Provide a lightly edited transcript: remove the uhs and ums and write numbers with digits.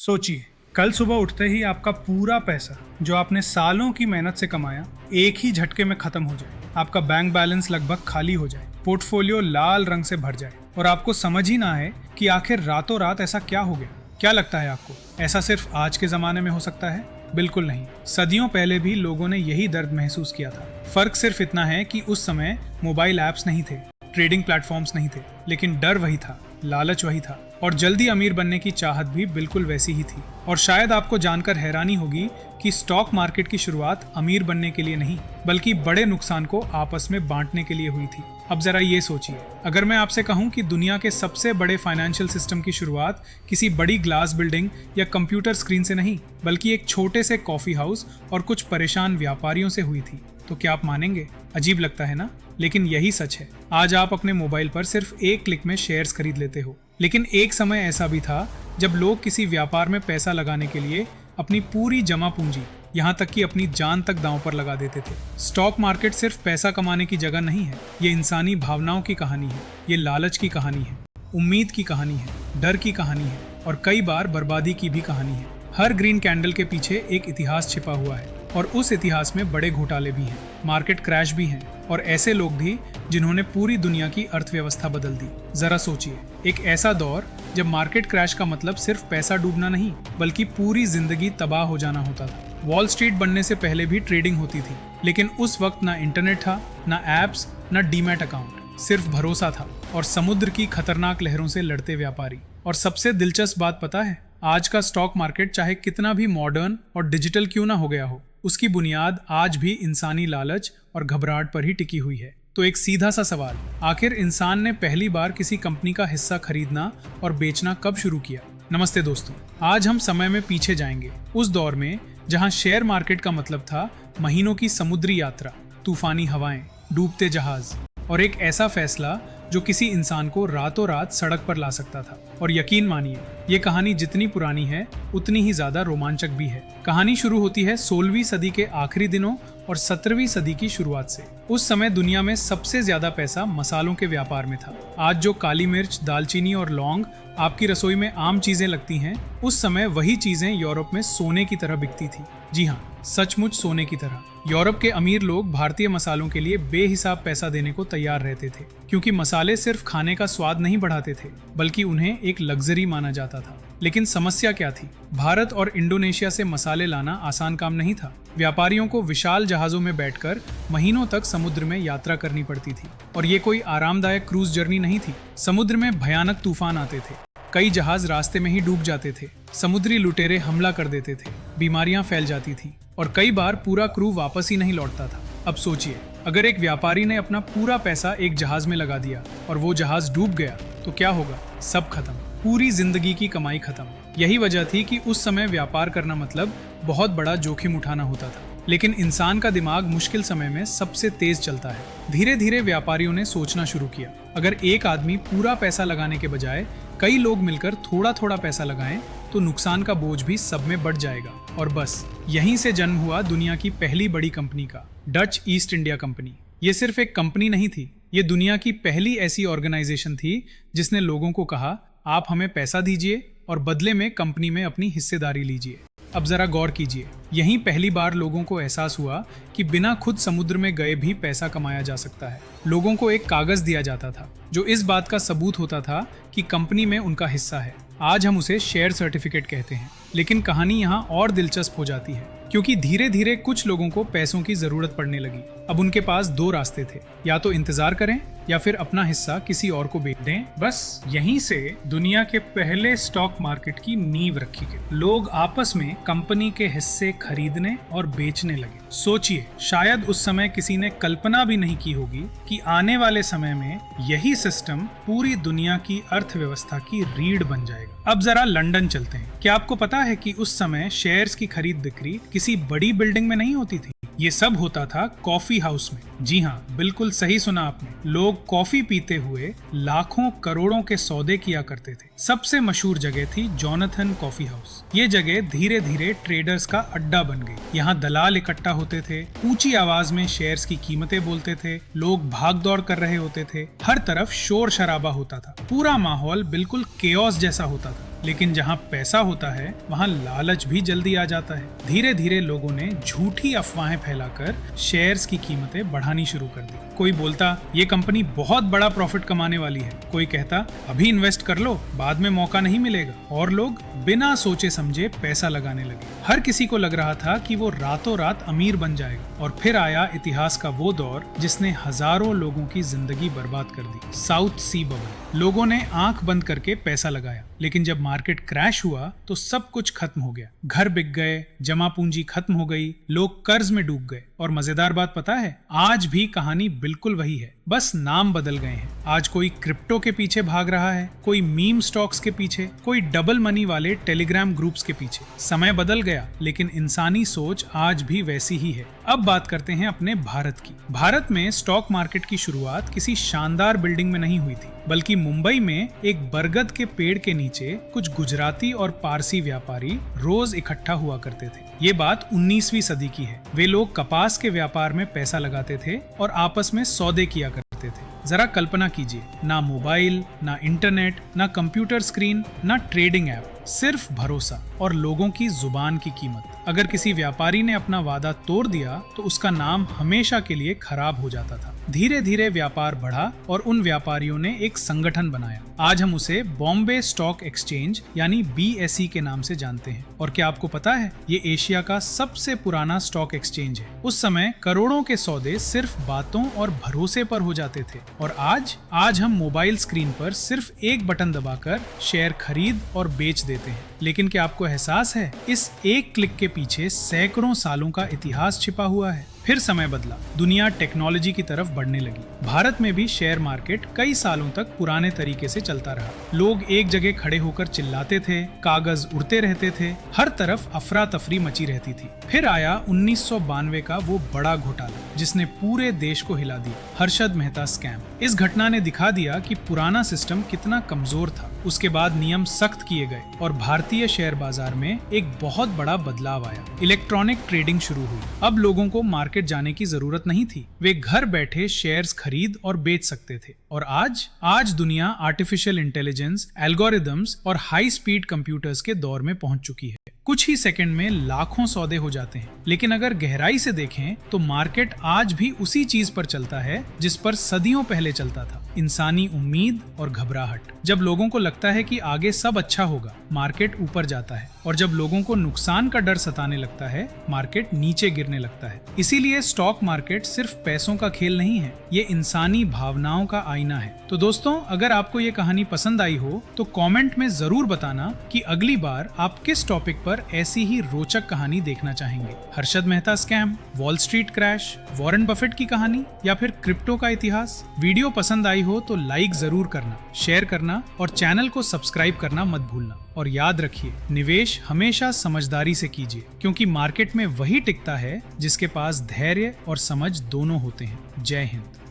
सोचिए, कल सुबह उठते ही आपका पूरा पैसा जो आपने सालों की मेहनत से कमाया एक ही झटके में खत्म हो जाए। आपका बैंक बैलेंस लगभग खाली हो जाए, पोर्टफोलियो लाल रंग से भर जाए और आपको समझ ही ना आए कि आखिर रातों रात ऐसा क्या हो गया। क्या लगता है आपको, ऐसा सिर्फ आज के जमाने में हो सकता है? बिल्कुल नहीं। सदियों पहले भी लोगों ने यही दर्द महसूस किया था। फर्क सिर्फ इतना है कि उस समय मोबाइल ऐप्स नहीं थे, ट्रेडिंग प्लेटफॉर्म्स नहीं थे, लेकिन डर वही था, लालच वही था और जल्दी अमीर बनने की चाहत भी बिल्कुल वैसी ही थी। और शायद आपको जानकर हैरानी होगी कि स्टॉक मार्केट की शुरुआत अमीर बनने के लिए नहीं, बल्कि बड़े नुकसान को आपस में बांटने के लिए हुई थी। अब जरा ये सोचिए, अगर मैं आपसे कहूं कि दुनिया के सबसे बड़े फाइनेंशियल सिस्टम की शुरुआत किसी बड़ी ग्लास बिल्डिंग या कंप्यूटर स्क्रीन से नहीं, बल्कि एक छोटे से कॉफी हाउस और कुछ परेशान व्यापारियों से हुई थी, तो क्या आप मानेंगे? अजीब लगता है ना, लेकिन यही सच है। आज आप अपने मोबाइल पर सिर्फ एक क्लिक में शेयर्स खरीद लेते हो, लेकिन एक समय ऐसा भी था जब लोग किसी व्यापार में पैसा लगाने के लिए अपनी पूरी जमा पूंजी, यहाँ तक कि अपनी जान तक दांव पर लगा देते थे। स्टॉक मार्केट सिर्फ पैसा कमाने की जगह नहीं है, ये इंसानी भावनाओं की कहानी है, ये लालच की कहानी है, उम्मीद की कहानी है, डर की कहानी है और कई बार बर्बादी की भी कहानी है। हर ग्रीन कैंडल के पीछे एक इतिहास छिपा हुआ है और उस इतिहास में बड़े घोटाले भी हैं, मार्केट क्रैश भी हैं और ऐसे लोग भी जिन्होंने पूरी दुनिया की अर्थव्यवस्था बदल दी। जरा सोचिए, एक ऐसा दौर जब मार्केट क्रैश का मतलब सिर्फ पैसा डूबना नहीं, बल्कि पूरी जिंदगी तबाह हो जाना होता था। वॉल स्ट्रीट बनने से पहले भी ट्रेडिंग होती थी, लेकिन उस वक्त ना इंटरनेट था, ना एप्स, ना डीमैट अकाउंट, सिर्फ भरोसा था और समुद्र की खतरनाक लहरों से लड़ते व्यापारी। और सबसे दिलचस्प बात पता है, आज का स्टॉक मार्केट चाहे कितना भी मॉडर्न और डिजिटल क्यों ना हो गया हो, उसकी बुनियाद आज भी इंसानी लालच और घबराहट पर ही टिकी हुई है। तो एक सीधा सा सवाल, आखिर इंसान ने पहली बार किसी कंपनी का हिस्सा खरीदना और बेचना कब शुरू किया? नमस्ते दोस्तों, आज हम समय में पीछे जाएंगे, उस दौर में जहां शेयर मार्केट का मतलब था महीनों की समुद्री यात्रा, तूफानी हवाएं, डूबते जहाज और एक ऐसा फैसला जो किसी इंसान को रातों रात सड़क पर ला सकता था। और यकीन मानिए, ये कहानी जितनी पुरानी है उतनी ही ज्यादा रोमांचक भी है। कहानी शुरू होती है 16वीं सदी के आखिरी दिनों और 17वीं सदी की शुरुआत से। उस समय दुनिया में सबसे ज्यादा पैसा मसालों के व्यापार में था। आज जो काली मिर्च, दालचीनी और लौंग आपकी रसोई में आम चीजें लगती हैं, उस समय वही चीजें यूरोप में सोने की तरह बिकती थी। जी हाँ, सचमुच सोने की तरह। यूरोप के अमीर लोग भारतीय मसालों के लिए बेहिसाब पैसा देने को तैयार रहते थे, क्योंकि मसाले सिर्फ खाने का स्वाद नहीं बढ़ाते थे, बल्कि उन्हें एक लग्जरी माना जाता था। लेकिन समस्या क्या थी? भारत और इंडोनेशिया से मसाले लाना आसान काम नहीं था। व्यापारियों को विशाल जहाजों में बैठकर महीनों तक समुद्र में यात्रा करनी पड़ती थी और ये कोई आरामदायक क्रूज जर्नी नहीं थी। समुद्र में भयानक तूफान आते थे, कई जहाज रास्ते में ही डूब जाते थे, समुद्री लुटेरे हमला कर देते थे, बीमारियां फैल जाती थी और कई बार पूरा क्रू वापस ही नहीं लौटता था। अब सोचिए, अगर एक व्यापारी ने अपना पूरा पैसा एक जहाज में लगा दिया और वो जहाज डूब गया तो क्या होगा? सब खत्म, पूरी जिंदगी की कमाई खत्म। यही वजह थी कि उस समय व्यापार करना मतलब बहुत बड़ा जोखिम उठाना होता था। लेकिन इंसान का दिमाग मुश्किल समय में सबसे तेज चलता है। धीरे धीरे व्यापारियों ने सोचना शुरू किया, अगर एक आदमी पूरा पैसा लगाने के बजाय कई लोग मिलकर थोड़ा थोड़ा पैसा लगाएं तो नुकसान का बोझ भी सब में बढ़ जाएगा। और बस यहीं से जन्म हुआ दुनिया की पहली बड़ी कंपनी का, डच ईस्ट इंडिया कंपनी। ये सिर्फ एक कंपनी नहीं थी, ये दुनिया की पहली ऐसी ऑर्गेनाइजेशन थी जिसने लोगों को कहा, आप हमें पैसा दीजिए और बदले में कंपनी में अपनी हिस्सेदारी लीजिए। अब जरा गौर कीजिए, यहीं पहली बार लोगों को एहसास हुआ कि बिना खुद समुद्र में गए भी पैसा कमाया जा सकता है। लोगों को एक कागज दिया जाता था जो इस बात का सबूत होता था कि कंपनी में उनका हिस्सा है। आज हम उसे शेयर सर्टिफिकेट कहते हैं। लेकिन कहानी यहाँ और दिलचस्प हो जाती है, क्योंकि धीरे धीरे कुछ लोगों को पैसों की जरूरत पड़ने लगी। अब उनके पास दो रास्ते थे, या तो इंतजार करें या फिर अपना हिस्सा किसी और को बेच दें। बस यहीं से दुनिया के पहले स्टॉक मार्केट की नींव रखी गई। लोग आपस में कंपनी के हिस्से खरीदने और बेचने लगे। सोचिए, शायद उस समय किसी ने कल्पना भी नहीं की होगी कि आने वाले समय में यही सिस्टम पूरी दुनिया की अर्थव्यवस्था की रीढ़ बन जाएगा। अब जरा लंदन चलते हैं। क्या आपको पता है कि उस समय शेयर्स की खरीद बिक्री किसी बड़ी बिल्डिंग में नहीं होती थी? ये सब होता था कॉफी हाउस में। जी हाँ, बिल्कुल सही सुना आपने। लोग कॉफी पीते हुए लाखों करोड़ों के सौदे किया करते थे। सबसे मशहूर जगह थी जोनाथन कॉफी हाउस। ये जगह धीरे धीरे ट्रेडर्स का अड्डा बन गई। यहाँ दलाल इकट्ठा होते थे, ऊंची आवाज में शेयर्स की कीमतें बोलते थे, लोग भाग दौड़ कर रहे होते थे, हर तरफ शोर शराबा होता था, पूरा माहौल बिल्कुल केओस जैसा होता था। लेकिन जहाँ पैसा होता है वहाँ लालच भी जल्दी आ जाता है। धीरे धीरे लोगों ने झूठी अफवाहें फैलाकर शेयर्स की कीमतें बढ़ानी शुरू कर दी। कोई बोलता ये कंपनी बहुत बड़ा प्रॉफिट कमाने वाली है, कोई कहता अभी इन्वेस्ट कर लो, बाद में मौका नहीं मिलेगा, और लोग बिना सोचे समझे पैसा लगाने लगे। हर किसी को लग रहा था कि वो रातों रात अमीर बन जाएगा। और फिर आया इतिहास का वो दौर जिसने हजारों लोगों की जिंदगी बर्बाद कर दी, साउथ सी बबल। लोगों ने आंख बंद करके पैसा लगाया, लेकिन जब मार्केट क्रैश हुआ तो सब कुछ खत्म हो गया। घर बिक गए, जमा पूंजी खत्म हो गई, लोग कर्ज में डूब गए। और मजेदार बात पता है, आज भी कहानी बिल्कुल वही है, बस नाम बदल गए हैं। आज कोई क्रिप्टो के पीछे भाग रहा है, कोई मीम स्टॉक्स के पीछे, कोई डबल मनी वाले टेलीग्राम ग्रुप्स के पीछे। समय बदल गया, लेकिन इंसानी सोच आज भी वैसी ही है। अब बात करते हैं अपने भारत की। भारत में स्टॉक मार्केट की शुरुआत किसी शानदार बिल्डिंग में नहीं हुई थी, बल्कि मुंबई में एक बरगद के पेड़ के नीचे कुछ गुजराती और पारसी व्यापारी रोज इकट्ठा हुआ करते थे। ये बात 19वीं सदी की है। वे लोग कपास के व्यापार में पैसा लगाते थे और आपस में सौदे किया करते थे। जरा कल्पना कीजिए, ना मोबाइल, ना इंटरनेट, ना कंप्यूटर स्क्रीन, ना ट्रेडिंग ऐप, सिर्फ भरोसा और लोगों की जुबान की कीमत। अगर किसी व्यापारी ने अपना वादा तोड़ दिया तो उसका नाम हमेशा के लिए खराब हो जाता था। धीरे धीरे व्यापार बढ़ा और उन व्यापारियों ने एक संगठन बनाया। आज हम उसे बॉम्बे स्टॉक एक्सचेंज यानी BSE के नाम से जानते हैं। और क्या आपको पता है, ये एशिया का सबसे पुराना स्टॉक एक्सचेंज है। उस समय करोड़ों के सौदे सिर्फ बातों और भरोसे पर हो जाते थे, और आज हम मोबाइल स्क्रीन पर सिर्फ एक बटन दबाकर शेयर खरीद और बेच देते हैं। लेकिन क्या आपको एहसास है, इस एक क्लिक के पीछे सैकड़ों सालों का इतिहास छिपा हुआ है। फिर समय बदला, दुनिया टेक्नोलॉजी की तरफ बढ़ने लगी। भारत में भी शेयर मार्केट कई सालों तक पुराने तरीके से चलता रहा। लोग एक जगह खड़े होकर चिल्लाते थे, कागज उड़ते रहते थे, हर तरफ अफरा तफरी मची रहती थी। फिर आया 1992 का वो बड़ा घोटाला जिसने पूरे देश को हिला दिया, हर्षद मेहता स्कैम। इस घटना ने दिखा दिया कि पुराना सिस्टम कितना कमजोर था। उसके बाद नियम सख्त किए गए और भारतीय शेयर बाजार में एक बहुत बड़ा बदलाव आया। इलेक्ट्रॉनिक ट्रेडिंग शुरू हुई। अब लोगों को मार्केट जाने की जरूरत नहीं थी, वे घर बैठे शेयर्स खरीद और बेच सकते थे। और आज दुनिया आर्टिफिशियल इंटेलिजेंस, एल्गोरिदम्स और हाई स्पीड कंप्यूटर्स के दौर में पहुंच चुकी है। कुछ ही सेकंड में लाखों सौदे हो जाते हैं। लेकिन अगर गहराई से देखें तो मार्केट आज भी उसी चीज पर चलता है जिस पर सदियों पहले चलता था, इंसानी उम्मीद और घबराहट। जब लोगों को लगता है कि आगे सब अच्छा होगा, मार्केट ऊपर जाता है, और जब लोगों को नुकसान का डर सताने लगता है, मार्केट नीचे गिरने लगता है। इसीलिए स्टॉक मार्केट सिर्फ पैसों का खेल नहीं है, ये इंसानी भावनाओं का आईना है। तो दोस्तों, अगर आपको ये कहानी पसंद आई हो तो कमेंट में जरूर बताना कि अगली बार आप किस टॉपिक पर ऐसी ही रोचक कहानी देखना चाहेंगे। Harshad Mehta scam, wall street crash, Warren Buffett की कहानी, या फिर क्रिप्टो का इतिहास? वीडियो पसंद आई हो तो लाइक जरूर करना, शेयर करना और चैनल को सब्सक्राइब करना मत भूलना। और याद रखिए, निवेश हमेशा समझदारी से कीजिए, क्योंकि मार्केट में वही टिकता है जिसके पास धैर्य और समझ दोनों होते हैं। जय हिंद।